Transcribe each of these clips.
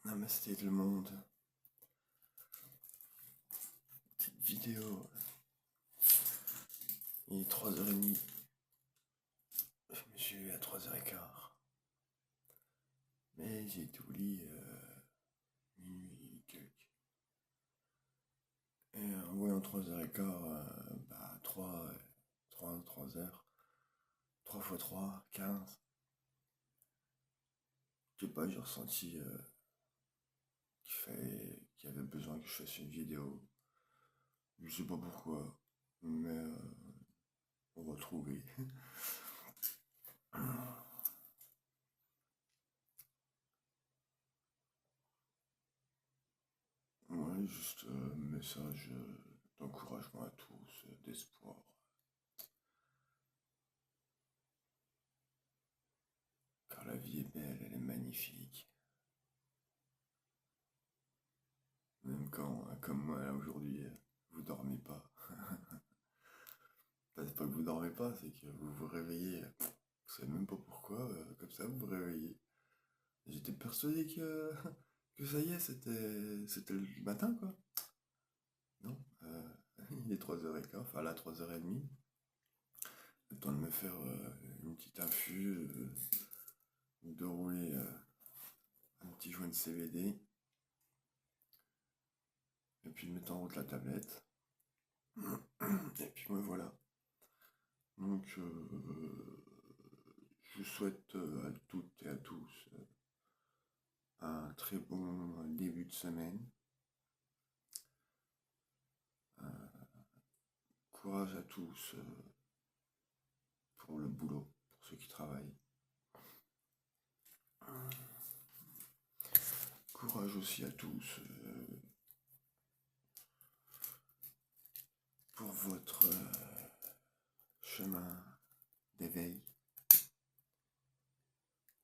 Namasté tout le monde. Petite vidéo. Il est 3h30. Je me suis levé à 3h15. Mais j'ai été au lit minuit quelques. Et en voyant 3h15, 3h. 3 x 3, 15. Je sais pas, j'ai ressenti qu'il y avait besoin que je fasse une vidéo. Je sais pas pourquoi, mais on va trouver. Ouais, juste un message d'encouragement à tous, d'espoir. Car la vie est belle, elle est magnifique. Même quand, comme moi là aujourd'hui, vous dormez pas. C'est pas que vous dormez pas, c'est que vous vous réveillez. Vous savez même pas pourquoi, comme ça vous vous réveillez. J'étais persuadé que, que ça y est, c'était le matin quoi. Non, il est 3h15, enfin là 3h30. Le temps de me faire une petite infu, de rouler un petit joint de CBD. Et puis de mettre en route la tablette. Et puis me voilà. Donc je souhaite à toutes et à tous un très bon début de semaine. Courage à tous pour le boulot, pour ceux qui travaillent. Courage aussi à tous pour votre chemin d'éveil.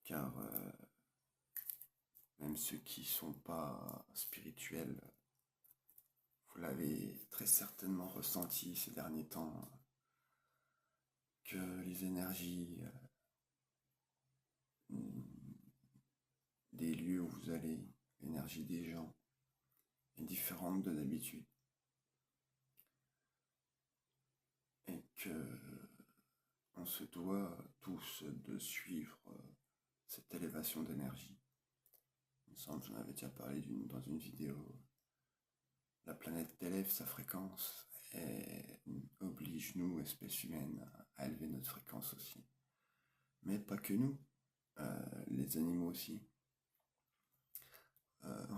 Car même ceux qui ne sont pas spirituels, vous l'avez très certainement ressenti ces derniers temps, que les énergies des lieux où vous allez, l'énergie des gens est différente de d'habitude. Et que on se doit tous de suivre cette élévation d'énergie. Il me semble que j'en avais déjà parlé dans une vidéo. La planète élève sa fréquence et oblige nous, espèce humaine, à élever notre fréquence aussi. Mais pas que nous, les animaux aussi.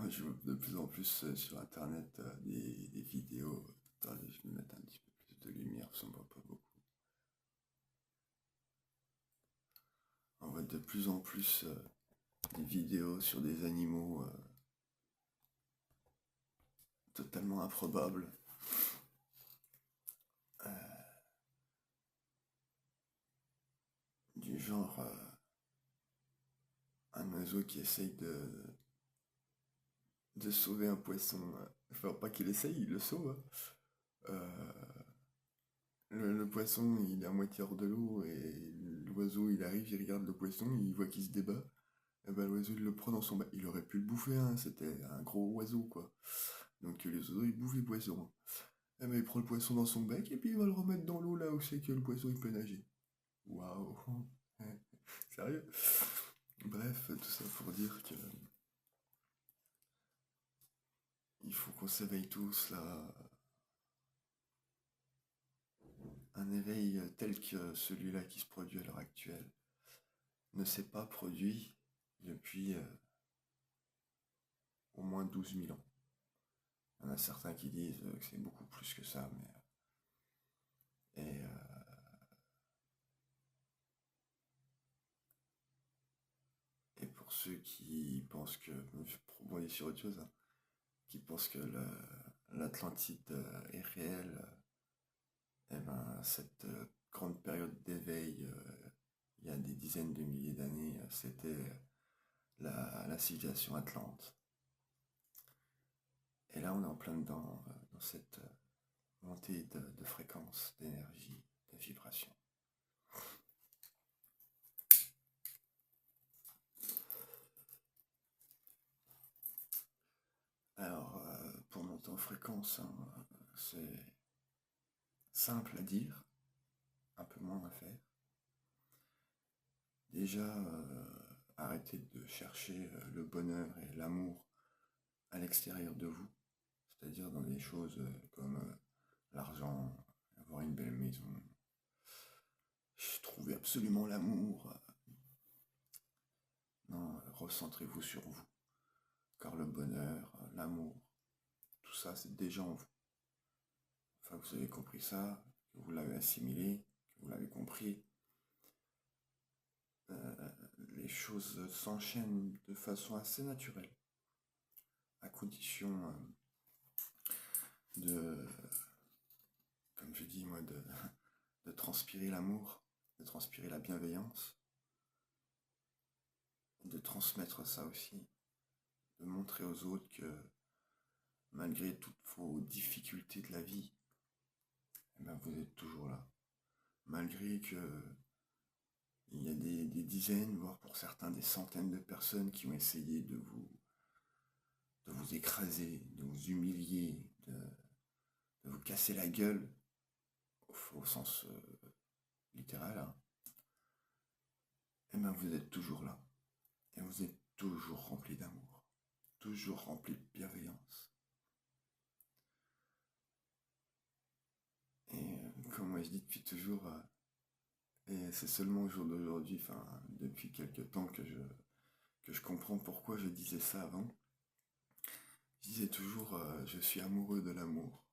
Je vois de plus en plus sur internet des vidéos. Attendez, je vais mettre un petit peu plus de lumière, ça ne voit pas beaucoup. On voit de plus en plus des vidéos sur des animaux totalement improbables. Du genre un oiseau qui essaye de sauver un poisson. Enfin, pas qu'il essaye, il le sauve. Le poisson, il est à moitié hors de l'eau et l'oiseau, il arrive, il regarde le poisson, il voit qu'il se débat. Et ben, l'oiseau, il le prend dans son bec. Il aurait pu le bouffer, hein, c'était un gros oiseau, quoi. Donc les oiseaux, ils bouffent les poissons. Et ben, il prend le poisson dans son bec et puis il va le remettre dans l'eau là où c'est que le poisson, il peut nager. Waouh! Sérieux? Bref, tout ça pour dire que il faut qu'on s'éveille tous là. Un éveil tel que celui-là qui se produit à l'heure actuelle ne s'est pas produit depuis au moins 12 000 ans. Il y en a certains qui disent que c'est beaucoup plus que ça, mais... Et, et pour ceux qui pensent que... Je rebondis sur autre chose, hein, qui pensent que l'Atlantide est réelle, eh ben, cette grande période d'éveil, il y a des dizaines de milliers d'années, c'était la civilisation atlante. Et là, on est en plein dedans, dans cette montée de fréquence, d'énergie, de vibration. conséquences, hein. C'est simple à dire, un peu moins à faire. Déjà, arrêtez de chercher le bonheur et l'amour à l'extérieur de vous, c'est-à-dire dans des choses comme l'argent, avoir une belle maison, trouver absolument l'amour. Non, recentrez-vous sur vous, car le bonheur, l'amour, tout ça, c'est déjà en vous. Enfin, vous avez compris ça, que vous l'avez assimilé, que vous l'avez compris. Les choses s'enchaînent de façon assez naturelle, à condition de, comme je dis moi, de transpirer l'amour, de transpirer la bienveillance, de transmettre ça aussi, de montrer aux autres que malgré toutes vos difficultés de la vie, eh ben vous êtes toujours là. Malgré que il y a des dizaines, voire pour certains des centaines de personnes qui ont essayé de vous écraser, de vous humilier, de vous casser la gueule, au sens littéral, hein, et ben vous êtes toujours là. Et vous êtes toujours rempli d'amour, toujours rempli de bienveillance. Et comme moi je dis depuis toujours, et c'est seulement au jour d'aujourd'hui, enfin depuis quelques temps que je comprends pourquoi je disais ça avant. Je disais toujours je suis amoureux de l'amour.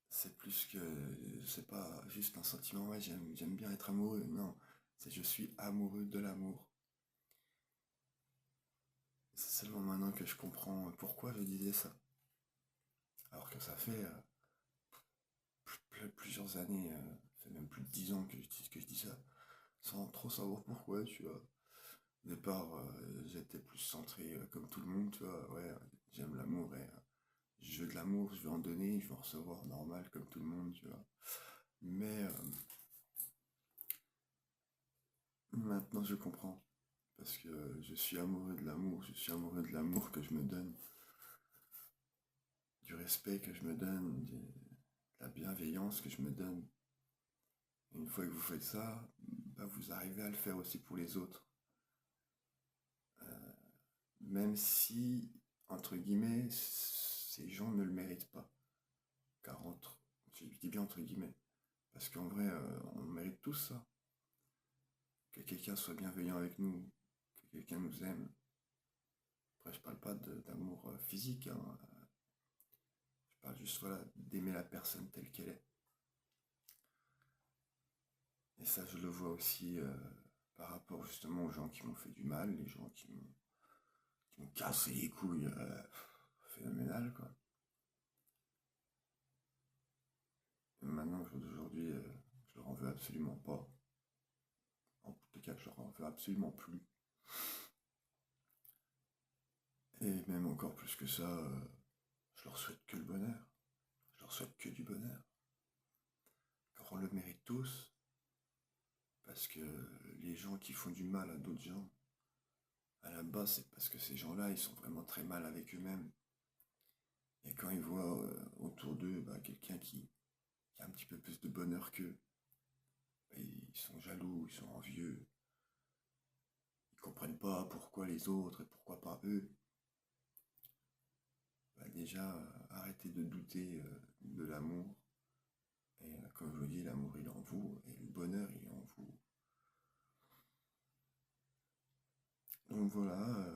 C'est plus que, c'est pas juste un sentiment, ouais j'aime bien être amoureux, non, c'est je suis amoureux de l'amour. C'est seulement maintenant que je comprends pourquoi je disais ça. Alors que ça fait plusieurs années, ça fait même plus de 10 ans que je dis ça, sans trop savoir pourquoi, tu vois. Au départ, j'étais plus centré comme tout le monde, tu vois, ouais, j'aime l'amour et je veux de l'amour, je veux en donner, je veux en recevoir normal comme tout le monde, tu vois. Mais maintenant je comprends, parce que je suis amoureux de l'amour, je suis amoureux de l'amour que je me donne, du respect que je me donne, de la bienveillance que je me donne. Et une fois que vous faites ça, bah, vous arrivez à le faire aussi pour les autres. Même si, entre guillemets, ces gens ne le méritent pas. Car je dis bien entre guillemets, parce qu'en vrai, on mérite tous ça. Que quelqu'un soit bienveillant avec nous, que quelqu'un nous aime. Après, je parle pas d'amour physique, hein. Je parle juste, voilà, d'aimer la personne telle qu'elle est. Et ça, je le vois aussi par rapport justement aux gens qui m'ont fait du mal, les gens qui m'ont cassé les couilles, phénoménal, quoi. Et maintenant, aujourd'hui, je leur en veux absolument pas. En tout cas, je leur en veux absolument plus. Et même encore plus que ça, je leur souhaite que le bonheur. Je leur souhaite que du bonheur. Car on le mérite tous. Parce que les gens qui font du mal à d'autres gens, à la base, c'est parce que ces gens-là, ils sont vraiment très mal avec eux-mêmes. Et quand ils voient autour d'eux quelqu'un qui a un petit peu plus de bonheur qu'eux, ils sont jaloux, ils sont envieux. Ils comprennent pas pourquoi les autres et pourquoi pas eux. Déjà, arrêtez de douter de l'amour. Et comme je vous dis, l'amour il est en vous et le bonheur il est en vous. Donc voilà,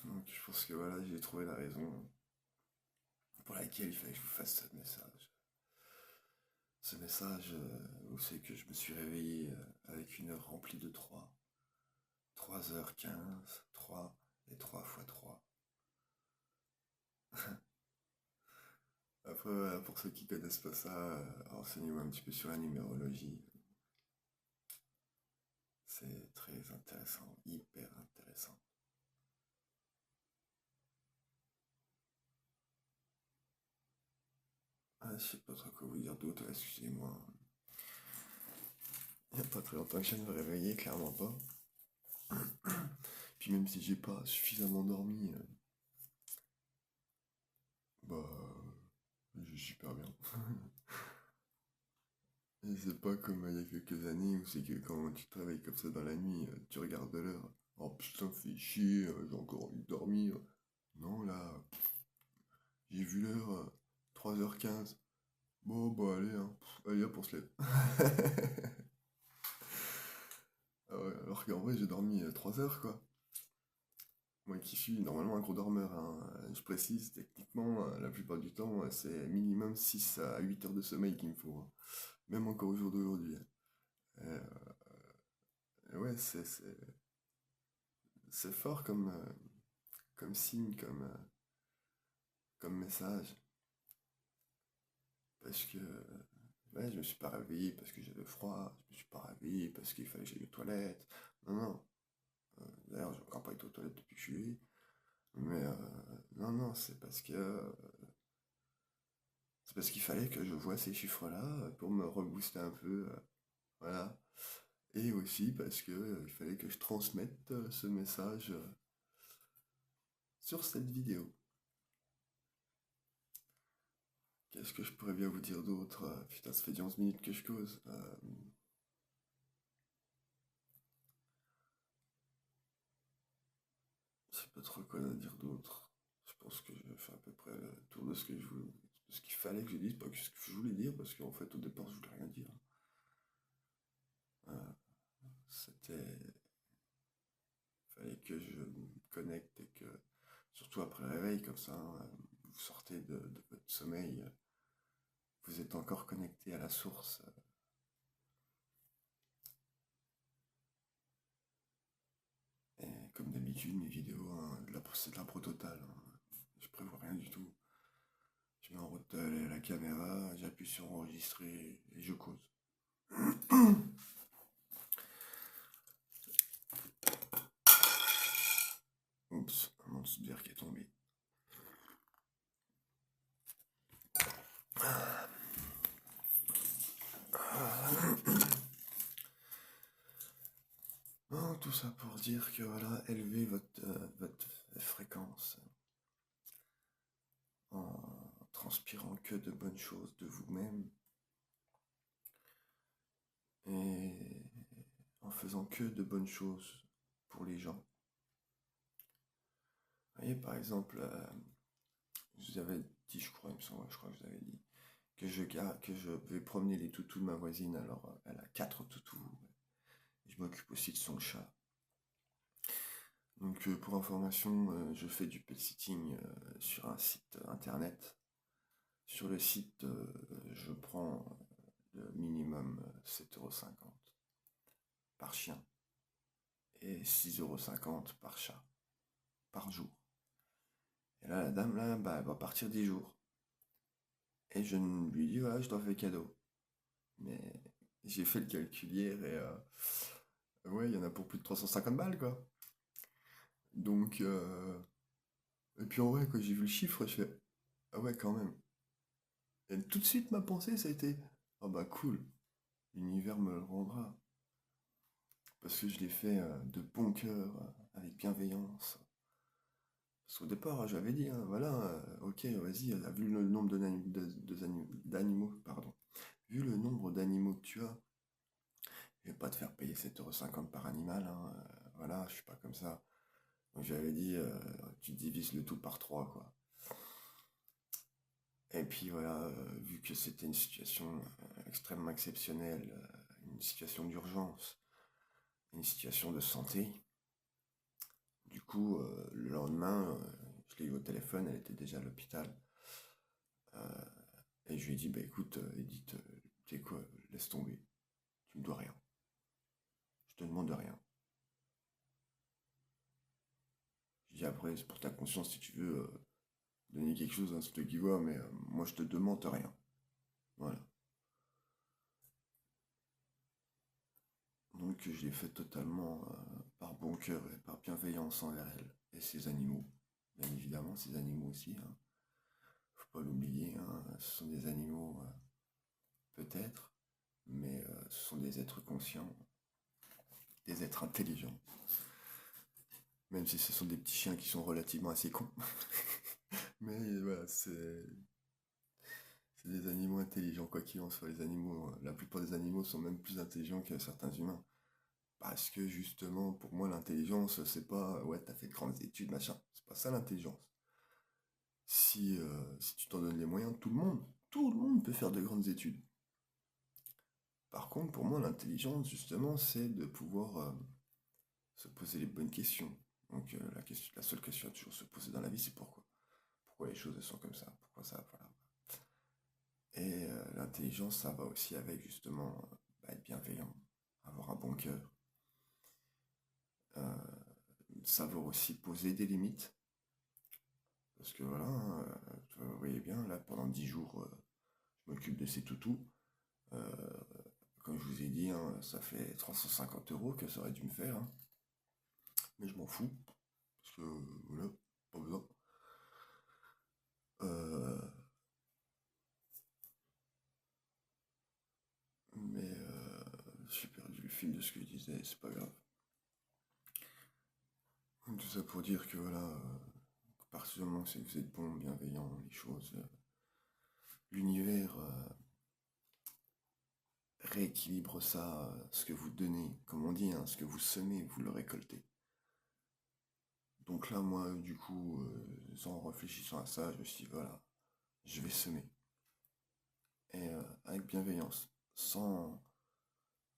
donc je pense que voilà, j'ai trouvé la raison pour laquelle il fallait que je vous fasse ce message. Ce message où c'est que je me suis réveillé avec une heure remplie de 3h15, 3 et 3 fois 3. Après, voilà, pour ceux qui connaissent pas ça, renseignez-vous un petit peu sur la numérologie. C'est très intéressant, hyper intéressant. Ah, je sais pas trop quoi vous dire d'autre, excusez-moi. Il n'y a pas très longtemps que je viens de me réveiller, clairement pas. Puis même si j'ai pas suffisamment dormi, Bah, je vais super bien. Et c'est pas comme il y a quelques années où c'est que quand tu travailles comme ça dans la nuit, tu regardes l'heure. Oh putain, fais chier, j'ai encore envie de dormir. Non, là, j'ai vu l'heure, 3h15. Bon, bah allez, hein. Allez hop, on se lève. Ah ouais, alors qu'en vrai, j'ai dormi 3 heures, quoi. Moi qui suis normalement un gros dormeur, hein, je précise, techniquement, la plupart du temps, c'est minimum 6 à 8 heures de sommeil qu'il me faut, hein. Même encore au jour d'aujourd'hui, hein. Euh, ouais, c'est fort comme signe, comme message. Parce que ouais, je me suis pas réveillé parce que j'avais froid, je me suis pas réveillé parce qu'il fallait que j'aille aux toilettes. Non, non. D'ailleurs, j'ai encore pas été aux toilettes depuis que je suis là. Mais non, non, c'est parce qu'il fallait que je voie ces chiffres-là pour me rebooster un peu. Voilà. Et aussi parce que il fallait que je transmette ce message sur cette vidéo. Qu'est-ce que je pourrais bien vous dire d'autre? Putain, ça fait 11 minutes que je cause. Je sais pas trop quoi dire d'autre. Je pense que je fais à peu près le tour de ce que de ce qu'il fallait que je dise, pas que ce que je voulais dire, parce qu'en fait au départ je voulais rien dire. Euh, C'était, fallait que je me connecte et que, surtout après le réveil comme ça, hein, vous sortez de votre sommeil, vous êtes encore connecté à la source. Et comme d'habitude, mes vidéos, hein, c'est de l'impro totale, hein. Je prévois rien du tout. Je mets en route la caméra, j'appuie sur enregistrer et je cause. Oups, un monstre de bière qui est tombé. Non, tout ça pour dire que voilà, élevez votre fréquence en transpirant que de bonnes choses de vous-même et en faisant que de bonnes choses pour les gens. Vous voyez, par exemple, je vous avais dit, je crois, il me semble, ouais, je crois que je vous avais dit, que je vais promener les toutous de ma voisine, alors elle a 4 toutous, et je m'occupe aussi de son chat. Donc pour information, je fais du pet sitting sur un site internet. Sur le site, je prends le minimum 7,50 € par chien et 6,50 € par chat, par jour. Et là, la dame, là, bah, elle va partir 10 jours. Et je lui dis, voilà, je dois faire cadeau. Mais j'ai fait le calcul hier et ouais, il y en a pour plus de 350 balles, quoi. Donc, et puis en vrai, quand j'ai vu le chiffre, je fais, ah ouais, quand même. Et tout de suite, ma pensée, ça a été, ah bah cool, l'univers me le rendra. Parce que je l'ai fait de bon cœur, avec bienveillance. Parce qu'au départ, j'avais dit, hein, voilà, ok, vas-y, vu le nombre d'animaux, pardon, vu le nombre d'animaux que tu as, je vais pas te faire payer 7,50 € par animal, hein, voilà, je suis pas comme ça. Donc j'avais dit, tu divises le tout par 3, quoi. Et puis voilà, vu que c'était une situation extrêmement exceptionnelle, une situation d'urgence, une situation de santé, du coup, le lendemain, je l'ai eu au téléphone, elle était déjà à l'hôpital. Euh, et je lui ai dit, bah écoute, Edith, tu sais quoi, laisse tomber, tu me dois rien. Je te demande rien. Je dis après, c'est pour ta conscience si tu veux donner quelque chose, hein, c'est toi qui vois, mais moi je te demande rien. Voilà. Donc je l'ai fait totalement par bon cœur et par bienveillance envers elle et ses animaux. Bien évidemment, ces animaux aussi, hein. Faut pas l'oublier, hein, ce sont des animaux peut-être, mais ce sont des êtres conscients, des êtres intelligents. Même si ce sont des petits chiens qui sont relativement assez cons. Mais voilà, c'est des animaux intelligents, quoi qu'il en soit. Les animaux, la plupart des animaux sont même plus intelligents que certains humains. Parce que justement, pour moi, l'intelligence, c'est pas, ouais, t'as fait de grandes études, machin. C'est pas ça l'intelligence. Si tu t'en donnes les moyens, tout le monde peut faire de grandes études. Par contre, pour moi, l'intelligence, justement, c'est de pouvoir se poser les bonnes questions. Donc, la seule question à toujours se poser dans la vie, c'est pourquoi. Pourquoi les choses elles sont comme ça. Pourquoi ça, voilà. Et l'intelligence, ça va aussi avec, justement, être bienveillant, avoir un bon cœur, euh, savoir aussi poser des limites. Parce que voilà, hein, vous voyez bien, là, pendant 10 jours, je m'occupe de ces toutous. Euh, Comme je vous ai dit, hein, ça fait 350 € que ça aurait dû me faire, hein. Mais je m'en fous, parce que voilà, pas besoin. Euh, mais j'ai perdu le fil de ce que je disais, c'est pas grave. Tout ça pour dire que voilà, à partir du moment où c'est que vous êtes bon, bienveillant, les choses, l'univers rééquilibre ça, ce que vous donnez, comme on dit, hein, ce que vous semez, vous le récoltez. Donc là, moi, du coup, en réfléchissant à ça, je me suis dit, voilà, je vais semer. Et avec bienveillance. Sans.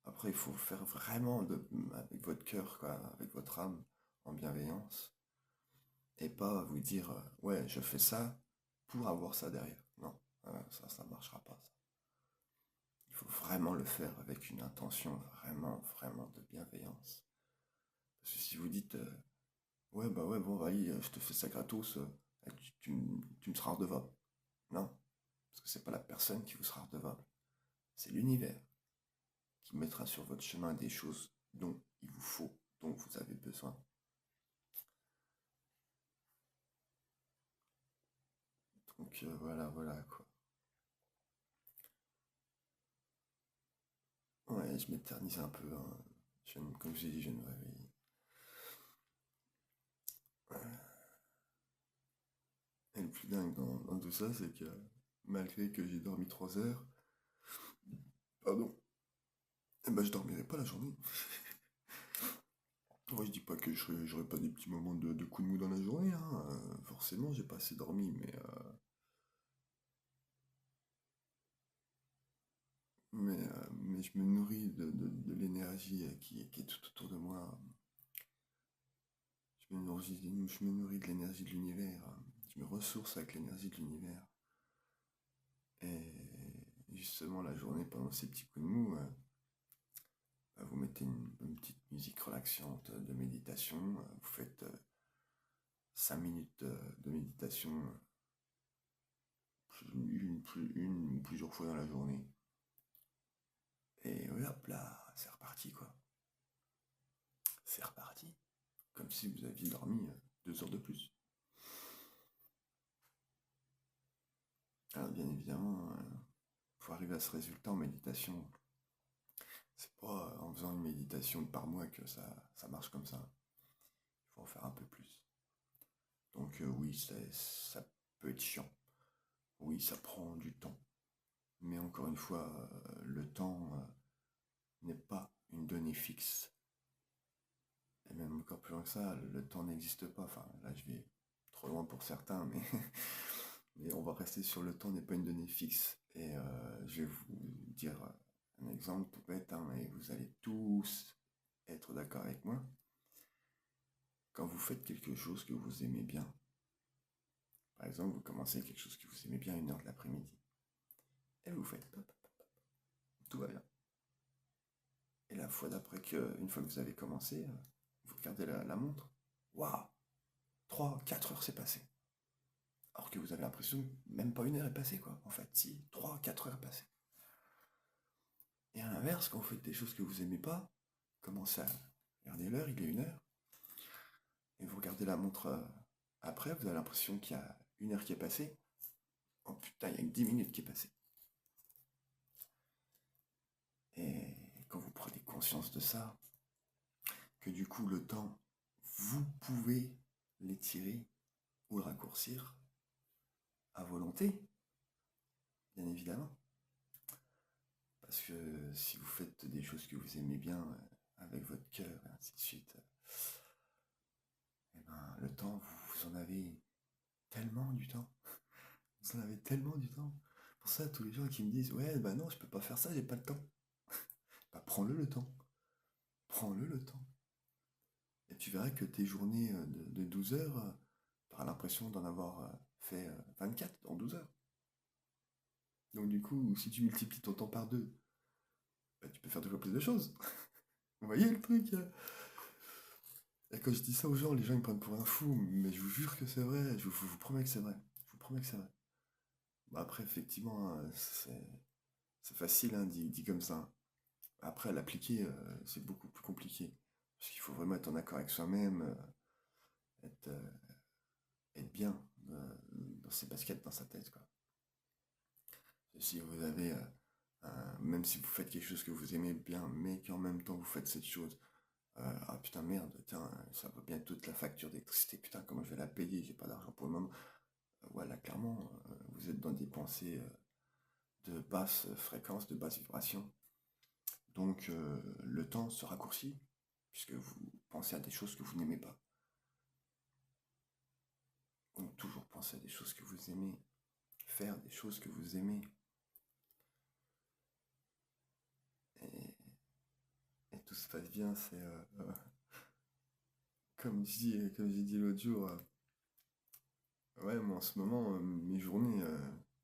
Après, il faut le faire vraiment avec votre cœur, quoi, avec votre âme, en bienveillance. Et pas vous dire, ouais, je fais ça pour avoir ça derrière. Non, ça ne marchera pas. Ça. Il faut vraiment le faire avec une intention vraiment, vraiment de bienveillance. Parce que si vous dites, ouais, bah ouais, bon, vas-y, je te fais ça gratos, tu me seras redevable. Non, parce que c'est pas la personne qui vous sera redevable, c'est l'univers qui mettra sur votre chemin des choses dont il vous faut, dont vous avez besoin. Donc voilà, voilà quoi. Ouais, je m'éternise un peu, hein. Comme je vous ai dit, je viens de me réveiller. Et le plus dingue dans tout ça, c'est que malgré que j'ai dormi 3 heures, pardon, eh ben je dormirai pas la journée. Moi je dis pas que j'aurais pas des petits moments de coup de mou dans la journée, hein. Forcément j'ai pas assez dormi, mais je me nourris de l'énergie qui est tout autour de moi. Je me nourris de l'énergie de l'univers. Je me ressource avec l'énergie de l'univers. Et justement, la journée, pendant ces petits coups de mou, bah, vous mettez une petite musique relaxante de méditation. Vous faites 5 minutes de méditation, une ou plusieurs fois dans la journée. Et hop là, c'est reparti quoi. C'est reparti. Comme si vous aviez dormi 2 heures de plus. Alors bien évidemment, pour arriver à ce résultat en méditation, c'est pas en faisant une méditation par mois que ça marche comme ça. Il faut en faire un peu plus. Donc oui, ça peut être chiant. Oui, ça prend du temps. Mais encore une fois, le temps n'est pas une donnée fixe. Et même encore plus loin que ça, le temps n'existe pas. Enfin, là, je vais trop loin pour certains, mais, mais on va rester sur le temps n'est pas une donnée fixe. Et je vais vous dire un exemple tout bête, hein, et vous allez tous être d'accord avec moi. Quand vous faites quelque chose que vous aimez bien, par exemple, vous commencez quelque chose que vous aimez bien à 1 heure de l'après-midi, et vous faites tout va bien. Et la fois d'après une fois que vous avez commencé, vous regardez la montre, waouh, 3, 4 heures c'est passé. Alors que vous avez l'impression que même pas 1 heure est passée, quoi. En fait, si, 3, 4 heures est passée. Et à l'inverse, quand vous faites des choses que vous aimez pas, commencez à regarder l'heure, il est 1 heure, et vous regardez la montre après, vous avez l'impression qu'il y a 1 heure qui est passée. Oh putain, il y a que 10 minutes qui est passée. Et quand vous prenez conscience de ça, que du coup le temps, vous pouvez l'étirer ou le raccourcir, à volonté, bien évidemment. Parce que si vous faites des choses que vous aimez bien avec votre cœur et ainsi de suite, eh ben, le temps, vous en avez tellement du temps. Vous en avez tellement du temps. Pour ça, tous les gens qui me disent ouais, bah non, je peux pas faire ça, j'ai pas le temps. Bah prends-le le temps. Prends-le le temps. Et tu verras que tes journées de 12 heures, tu auras l'impression d'en avoir fait 24 en 12 heures. Donc du coup, si tu multiplies ton temps par deux, bah, tu peux faire 2 fois plus de choses. Vous voyez le truc Et quand je dis ça aux gens, les gens ils me prennent pour un fou, mais je vous jure que c'est vrai, je vous promets que c'est vrai. Je vous promets que c'est vrai. Bah, après, effectivement, hein, c'est facile hein, dit comme ça. Après, à l'appliquer, c'est beaucoup plus compliqué. Parce qu'il faut vraiment être en accord avec soi-même, être, être bien dans ses baskets, dans sa tête, quoi. Si vous avez, même si vous faites quelque chose que vous aimez bien, mais qu'en même temps vous faites cette chose, ah putain merde, tiens, ça va bientôt toute la facture d'électricité, putain, comment je vais la payer, j'ai pas d'argent pour le moment. Voilà, clairement, vous êtes dans des pensées de basse fréquence, de basse vibration. Donc le temps se raccourcit, puisque vous pensez à des choses que vous n'aimez pas. Donc toujours penser à des choses que vous aimez, faire des choses que vous aimez. Et, et tout se passe bien, c'est comme j'ai dit l'autre jour, ouais, moi en ce moment, mes journées,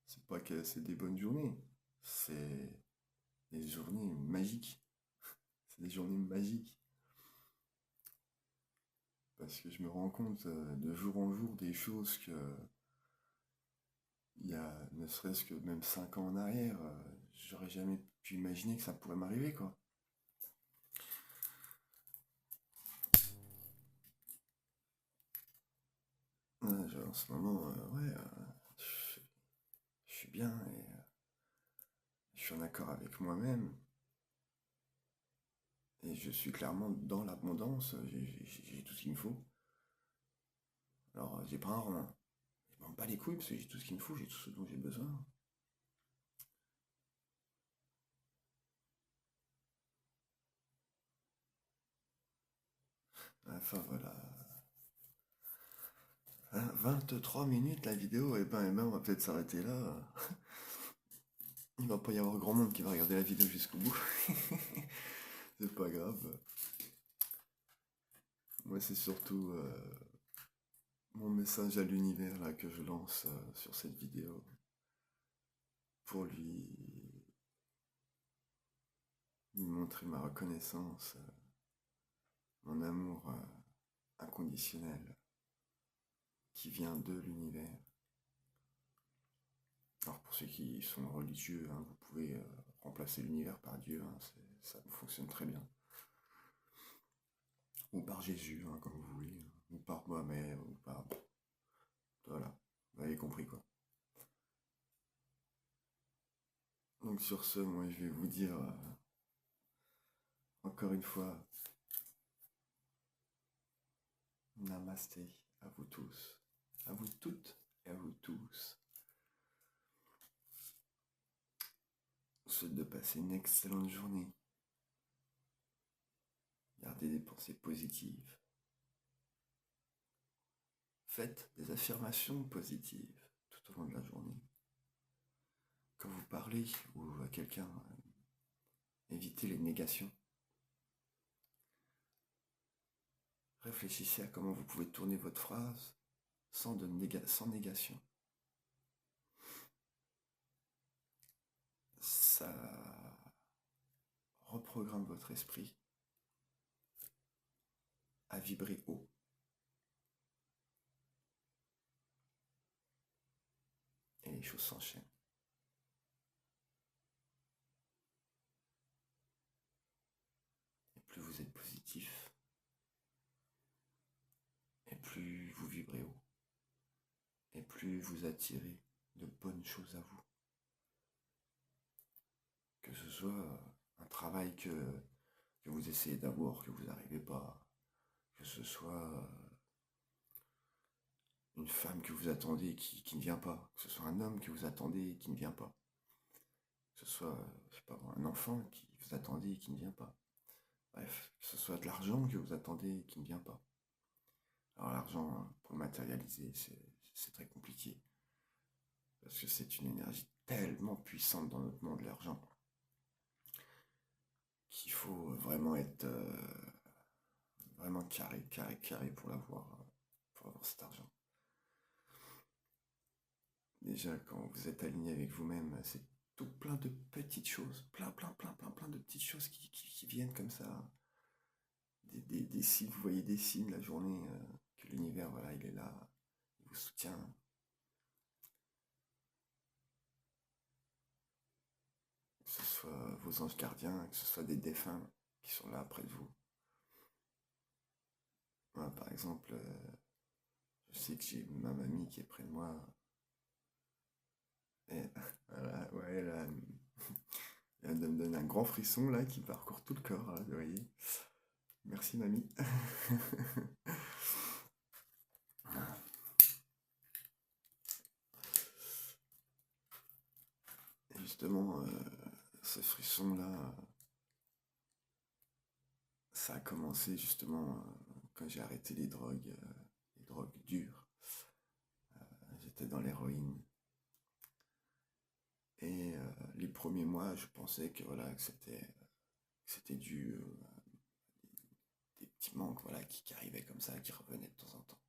c'est pas que c'est des bonnes journées, c'est des journées magiques. C'est des journées magiques. Parce que je me rends compte de jour en jour des choses que il y a ne serait-ce que même 5 ans en arrière, j'aurais jamais pu imaginer que ça pourrait m'arriver, quoi. En ce moment, ouais, je, je suis bien et je suis en accord avec moi-même. Et je suis clairement dans l'abondance, j'ai tout ce qu'il me faut. Alors, j'ai pas un rond. Je m'en bats les couilles parce que j'ai tout ce qu'il me faut, j'ai tout ce dont j'ai besoin. Enfin voilà. 23 minutes la vidéo, et ben on va peut-être s'arrêter là. Il va pas y avoir grand monde qui va regarder la vidéo jusqu'au bout. C'est pas grave. Moi c'est surtout mon message à l'univers là que je lance sur cette vidéo. Pour lui montrer ma reconnaissance, mon amour inconditionnel qui vient de l'univers. Alors pour ceux qui sont religieux, hein, vous pouvez remplacer l'univers par Dieu, hein, ça fonctionne très bien. Ou par Jésus, hein, comme vous voulez, hein. Ou par Mohamed, ou par... Voilà, vous avez compris quoi. Donc sur ce, moi je vais vous dire encore une fois, namasté à vous tous, à vous toutes et à vous tous. Je vous souhaite de passer une excellente journée. Gardez des pensées positives. Faites des affirmations positives tout au long de la journée. Quand vous parlez ou à quelqu'un, évitez les négations. Réfléchissez à comment vous pouvez tourner votre phrase sans négation. Ça reprogramme votre esprit à vibrer haut. Et les choses s'enchaînent. Et plus vous êtes positif, et plus vous vibrez haut. Et plus vous attirez de bonnes choses à vous. Que ce soit un travail que vous essayez d'avoir, que vous n'arrivez pas, que ce soit une femme que vous attendez qui ne vient pas, que ce soit un homme que vous attendez et qui ne vient pas, que ce soit, je sais pas, un enfant qui vous attendez et qui ne vient pas. Bref, que ce soit de l'argent que vous attendez et qui ne vient pas. Alors l'argent, pour le matérialiser, c'est très compliqué. Parce que c'est une énergie tellement puissante dans notre monde, l'argent, qu'il faut vraiment être vraiment carré pour avoir cet argent. Déjà, quand vous êtes aligné avec vous-même, c'est tout plein de petites choses, plein de petites choses qui viennent comme ça. Des signes, vous voyez des signes la journée, que l'univers, voilà, il est là, il vous soutient. Que ce soit vos anges gardiens, que ce soit des défunts qui sont là près de vous. Moi, par exemple, je sais que j'ai ma mamie qui est près de moi. Et voilà, ouais, elle me donne un grand frisson là qui parcourt tout le corps, là, vous voyez. Merci mamie. Et justement, ce frisson-là, ça a commencé justement quand j'ai arrêté les drogues dures. J'étais dans l'héroïne. Et les premiers mois, je pensais que voilà, que c'était dû à des petits manques voilà, qui arrivaient comme ça, qui revenaient de temps en temps.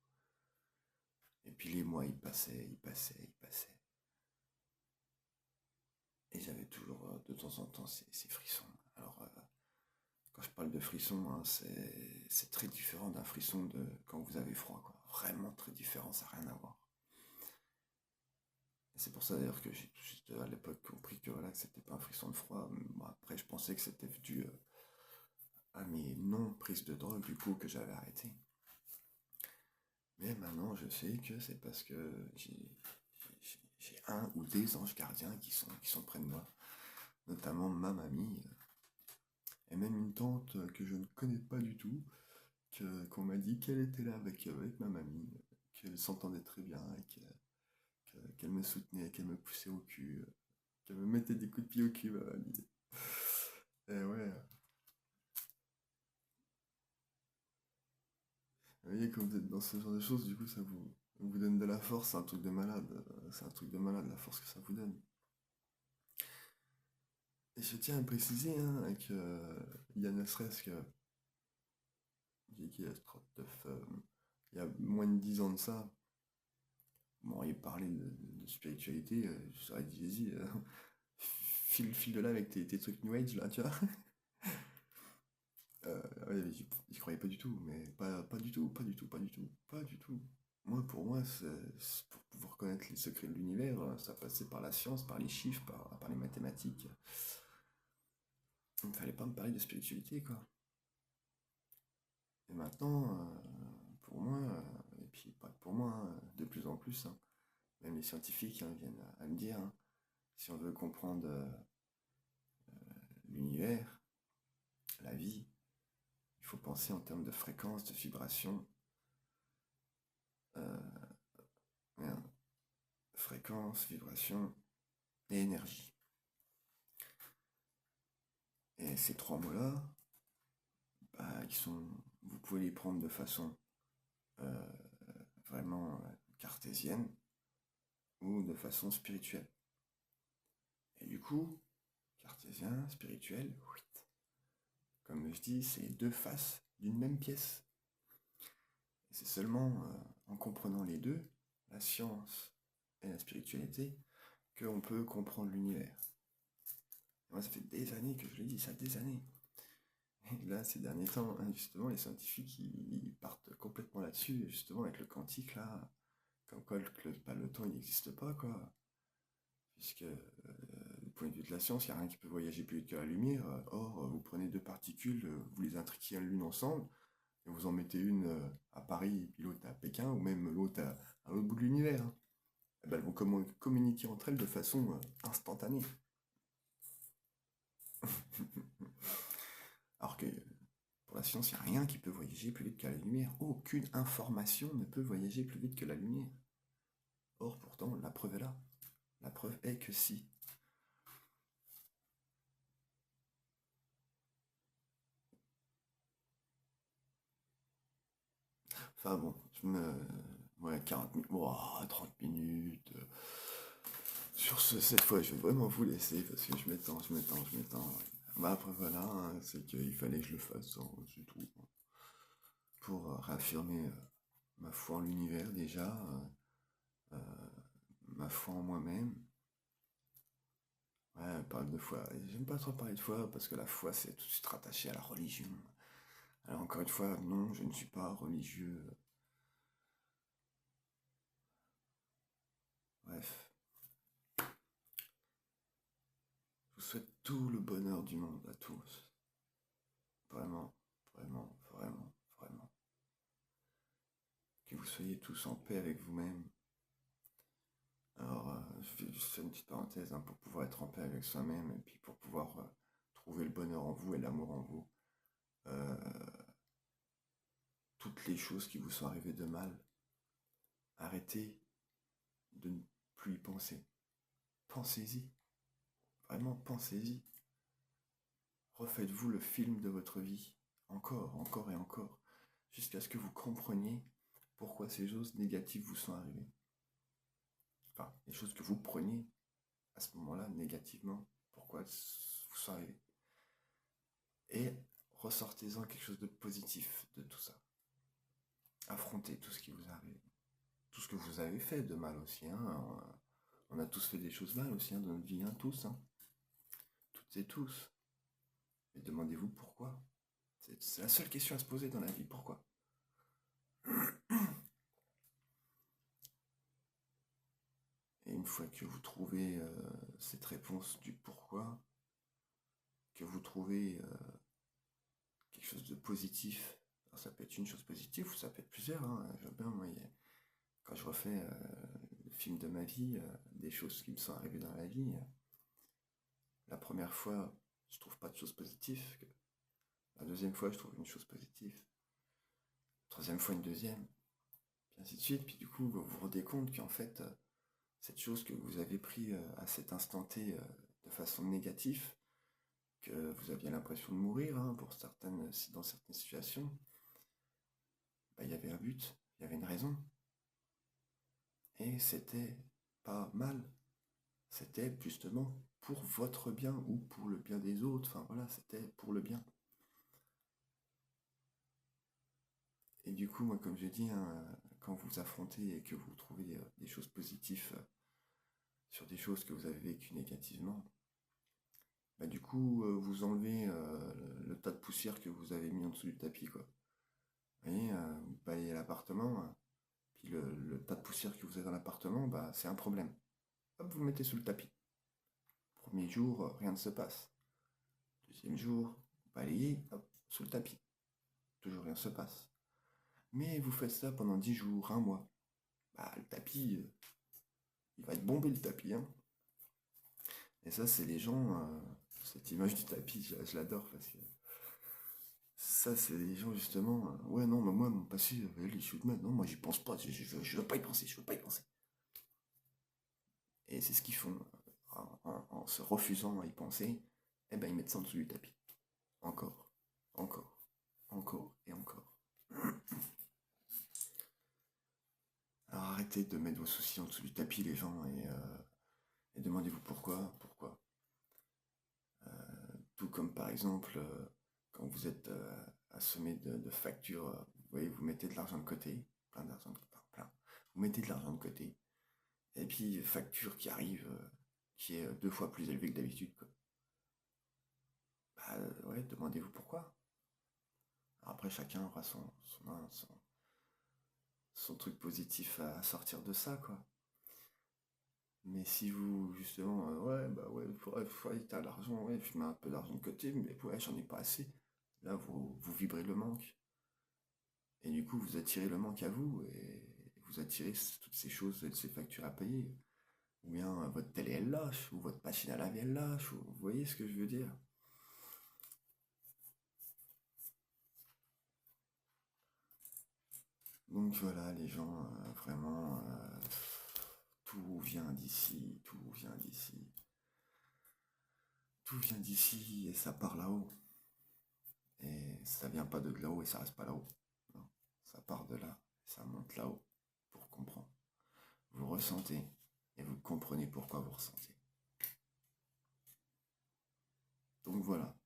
Et puis les mois, ils passaient. Et j'avais toujours de temps en temps ces frissons. Alors, quand je parle de frissons, hein, c'est très différent d'un frisson de quand vous avez froid, quoi. Vraiment très différent, ça n'a rien à voir. Et c'est pour ça d'ailleurs que j'ai juste à l'époque compris que voilà, que c'était pas un frisson de froid. Bon, après, je pensais que c'était dû à mes non-prises de drogue, du coup, que j'avais arrêté. Mais maintenant, je sais que c'est parce que j'ai un ou des anges gardiens qui sont près de moi, notamment ma mamie, et même une tante que je ne connais pas du tout, qu'on m'a dit qu'elle était là avec ma mamie, qu'elle s'entendait très bien, et qu'elle me soutenait, qu'elle me poussait au cul, qu'elle me mettait des coups de pied au cul, ma mamie. Et ouais, vous voyez, quand vous êtes dans ce genre de choses, du coup, ça vous donne de la force, c'est un truc de malade, c'est un truc de malade, la force que ça vous donne. Et je tiens à préciser hein, qu'il y a ne serait-ce que, qui est 39, il y a moins de 10 ans de ça, vous m'auriez parlé de spiritualité, je serais dit, vas-y, file de là avec tes trucs New Age, là, tu vois. Ouais, j'y croyais pas du tout, mais pas du tout, pas du tout, pas du tout, pas du tout. Moi, pour moi, pour pouvoir connaître les secrets de l'univers, ça passait par la science, par les chiffres, par les mathématiques. Il ne fallait pas me parler de spiritualité, quoi. Et maintenant, pour moi, et puis pas que pour moi, hein, de plus en plus, hein, même les scientifiques hein, viennent à me dire, hein, si on veut comprendre l'univers, la vie, il faut penser en termes de fréquence, de vibration, euh, merde, fréquence, vibration et énergie. Et ces trois mots-là, bah, vous pouvez les prendre de façon euh, vraiment cartésienne ou de façon spirituelle. Et du coup, cartésien, spirituel, comme je dis, c'est deux faces d'une même pièce. Et c'est seulement en comprenant les deux, la science et la spiritualité, qu'on peut comprendre l'univers. Moi, ça fait des années que je le dis, ça des années. Et là, ces derniers temps, hein, justement, les scientifiques, ils partent complètement là-dessus, justement, avec le quantique, là, comme quoi le temps, il n'existe pas, quoi. Puisque, du point de vue de la science, il n'y a rien qui peut voyager plus vite que la lumière. Or, vous prenez deux particules, vous les intriquez l'une ensemble, et vous en mettez une à Paris, puis l'autre à Pékin, ou même l'autre à l'autre bout de l'univers. Hein. Et ben, elles vont communiquer entre elles de façon instantanée. Alors que Pour la science, il n'y a rien qui peut voyager plus vite que la lumière. Aucune information ne peut voyager plus vite que la lumière. Or, pourtant, la preuve est là. La preuve est que si. Enfin bon, Ouais, 40 minutes, 30 minutes. Cette fois, je vais vraiment vous laisser parce que je m'étends. Ouais. Bah après, voilà, hein, c'est qu'il fallait que je le fasse, hein, c'est tout. Pour réaffirmer ma foi en l'univers déjà, euh, ma foi en moi-même. Ouais, parle de foi. J'aime pas trop parler de foi parce que la foi, c'est tout de suite rattaché à la religion. Alors encore une fois, non, je ne suis pas religieux. Bref, je vous souhaite tout le bonheur du monde à tous. Vraiment, vraiment, vraiment, vraiment. Que vous soyez tous en paix avec vous-même. Alors, je vais juste faire une petite parenthèse hein, pour pouvoir être en paix avec soi-même et puis pour pouvoir trouver le bonheur en vous et l'amour en vous. Euh, toutes les choses qui vous sont arrivées de mal, arrêtez de ne plus y penser. Pensez-y. Vraiment, pensez-y. Refaites-vous le film de votre vie. Encore, encore et encore. Jusqu'à ce que vous compreniez pourquoi ces choses négatives vous sont arrivées. Enfin, les choses que vous preniez à ce moment-là négativement. Pourquoi elles vous sont arrivées. Et ressortez-en quelque chose de positif de tout ça. Affrontez tout ce qui vous arrive. Tout ce que vous avez fait de mal aussi. Hein. On a tous fait des choses mal aussi hein, dans notre vie, hein, tous. Hein. Toutes et tous. Mais demandez-vous pourquoi. C'est la seule question à se poser dans la vie. Pourquoi? Et une fois que vous trouvez cette réponse du pourquoi, que vous trouvez quelque chose de positif, alors ça peut être une chose positive ou ça peut être plusieurs. Hein. Bien, moi, quand je refais le film de ma vie, des choses qui me sont arrivées dans la vie, la première fois, je trouve pas de choses positives. La deuxième fois, je trouve une chose positive. La troisième fois, une deuxième. Puis ainsi de suite. Puis du coup, vous vous rendez compte qu'en fait, cette chose que vous avez pris à cet instant T de façon négative, que vous aviez l'impression de mourir hein, dans certaines situations, bah, il y avait un but, il y avait une raison. Et c'était pas mal. C'était justement pour votre bien ou pour le bien des autres. Enfin voilà, c'était pour le bien. Et du coup, moi, comme je dis, hein, quand vous affrontez et que vous trouvez des choses positives sur des choses que vous avez vécues négativement, bah, du coup, vous enlevez le tas de poussière que vous avez mis en dessous du tapis, quoi. Vous voyez, vous balayez l'appartement, puis le tas de poussière que vous avez dans l'appartement, bah, c'est un problème. Hop, vous le mettez sous le tapis. Premier jour, rien ne se passe. Deuxième jour, vous balayez, hop, sous le tapis. Toujours rien ne se passe. Mais vous faites ça pendant 10 jours, un mois. Bah, le tapis, il va être bombé le tapis. Hein. Et ça, c'est les gens, cette image du tapis, je l'adore parce que ça, c'est les gens justement. Ouais, non, mais moi, mon passé, les choses de non, moi, j'y pense pas, je veux pas y penser, je veux pas y penser. Et c'est ce qu'ils font. En se refusant à y penser, eh ben, ils mettent ça en dessous du tapis. Encore, encore, encore et encore. Alors arrêtez de mettre vos soucis en dessous du tapis, les gens, et demandez-vous pourquoi, pourquoi. Tout comme par exemple, quand vous êtes assommé de factures, vous voyez, vous mettez de l'argent de côté, plein d'argent de côté, plein. Vous mettez de l'argent de côté, et puis facture qui arrive, qui est 2 fois plus élevée que d'habitude, quoi. Bah ouais, demandez-vous pourquoi. Alors après, chacun aura son truc positif à sortir de ça, quoi. Mais si vous, justement, ouais, bah ouais, faudrait t'as l'argent, ouais, je mets un peu d'argent de côté, mais ouais, j'en ai pas assez. Là, vous vibrez le manque. Et du coup, vous attirez le manque à vous, et vous attirez toutes ces choses, ces factures à payer. Ou bien votre télé, elle lâche, ou votre machine à laver, elle lâche, vous voyez ce que je veux dire? Donc voilà, les gens, vraiment, tout vient d'ici, tout vient d'ici et ça part là-haut. Et ça vient pas de là-haut et ça reste pas là-haut. Non, ça part de là, ça monte là-haut pour comprendre. Vous ressentez et vous comprenez pourquoi vous ressentez. Donc voilà,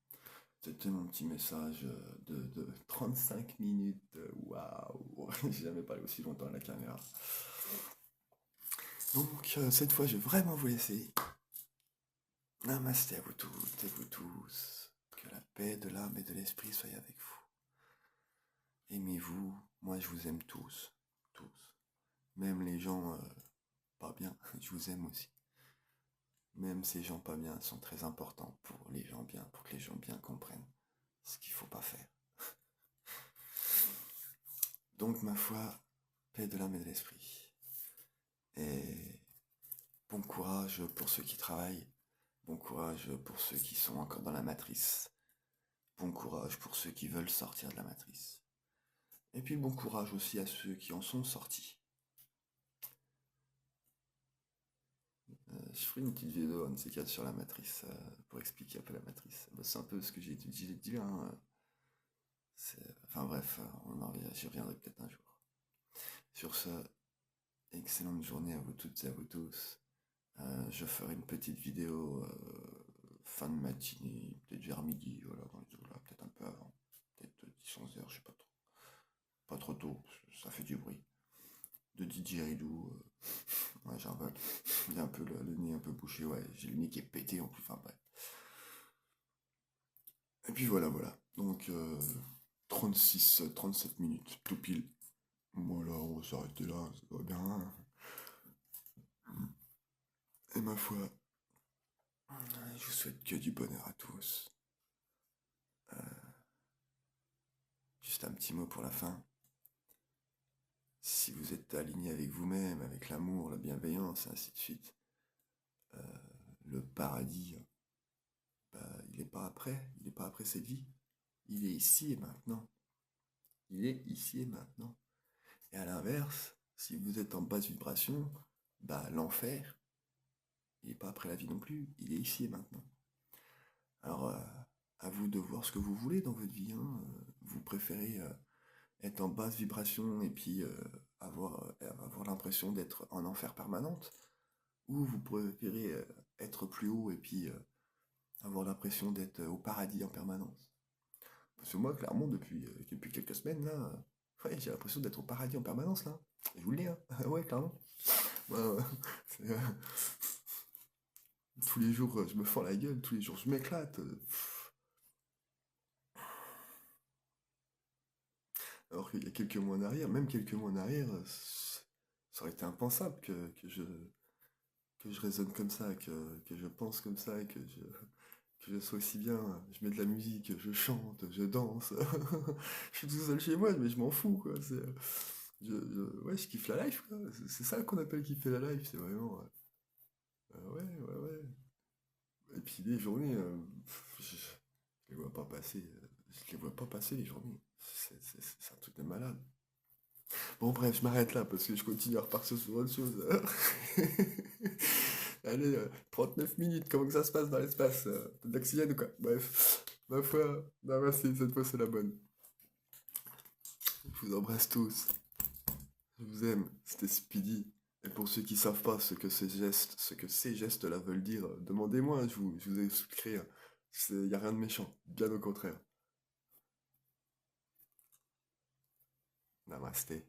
c'était mon petit message de 35 minutes. Waouh, j'ai jamais parlé aussi longtemps à la caméra. Donc cette fois, je vais vraiment vous laisser. Namasté à vous toutes et vous tous. Que la paix de l'âme et de l'esprit soit avec vous. Aimez-vous, moi je vous aime tous, tous. Même les gens pas bien, je vous aime aussi. Même ces gens pas bien sont très importants pour les gens bien, pour que les gens bien comprennent ce qu'il faut pas faire. Donc ma foi, paix de l'âme et de l'esprit. Et bon courage pour ceux qui travaillent, bon courage pour ceux qui sont encore dans la matrice, bon courage pour ceux qui veulent sortir de la matrice. Et puis bon courage aussi à ceux qui en sont sortis. Je ferai une petite vidéo, un de ces quatre sur la matrice, pour expliquer un peu la matrice. C'est un peu ce que j'ai dit là. Hein. Enfin bref, j'y reviendrai peut-être un jour. Sur ce, excellente journée à vous toutes et à vous tous. Je ferai une petite vidéo fin de matinée, peut-être vers midi, voilà, dans les eaux-là, peut-être un peu avant. Peut-être 10-11 heures, je sais pas trop. Pas trop tôt, ça fait du bruit. De didgeridoo, ouais, j'ai un peu le nez un peu bouché, ouais, j'ai le nez qui est pété en plus, enfin bref. Et puis voilà, voilà. Donc 37 minutes, tout pile. Voilà, on va s'arrêter là, ça va bien. Et ma foi, je vous souhaite que du bonheur à tous. Juste un petit mot pour la fin. Si vous êtes aligné avec vous-même, avec l'amour, la bienveillance, et ainsi de suite, le paradis, il n'est pas après cette vie. Il est ici et maintenant. Il est ici et maintenant. Et à l'inverse, si vous êtes en basse vibration, l'enfer, il n'est pas après la vie non plus. Il est ici et maintenant. Alors, à vous de voir ce que vous voulez dans votre vie. Hein. Vous préférez être en basse vibration et puis avoir l'impression d'être en enfer permanente, ou vous préférez être plus haut et puis avoir l'impression d'être au paradis en permanence. Parce que moi, clairement, depuis quelques semaines, là, ouais, j'ai l'impression d'être au paradis en permanence, là. Je vous le dis, hein. Ouais, clairement. Ouais, ouais. C'est, tous les jours, je me fends la gueule, tous les jours, je m'éclate. Alors qu'il y a quelques mois en arrière, même quelques mois en arrière, ça aurait été impensable que je raisonne comme ça, que je pense comme ça, que je sois aussi bien. Je mets de la musique, je chante, je danse. Je suis tout seul chez moi, mais je m'en fous, quoi. Ouais, je kiffe la life, quoi. C'est ça qu'on appelle kiffer la life, c'est vraiment. Ouais, ouais, ouais. Et puis les journées, je les vois pas passer. Je les vois pas passer les journées. C'est un truc de malade. Bon, bref, je m'arrête là parce que je continue à repartir sur autre chose. Allez, 39 minutes, comment que ça se passe dans l'espace? T'as de l'oxygène ou quoi? Bref, ma foi, non, merci, cette fois c'est la bonne. Je vous embrasse tous. Je vous aime, c'était Speedy. Et pour ceux qui savent pas ce que ces gestes-là veulent dire, demandez-moi, je vous expliquerai. Il n'y a rien de méchant, bien au contraire. Namasté.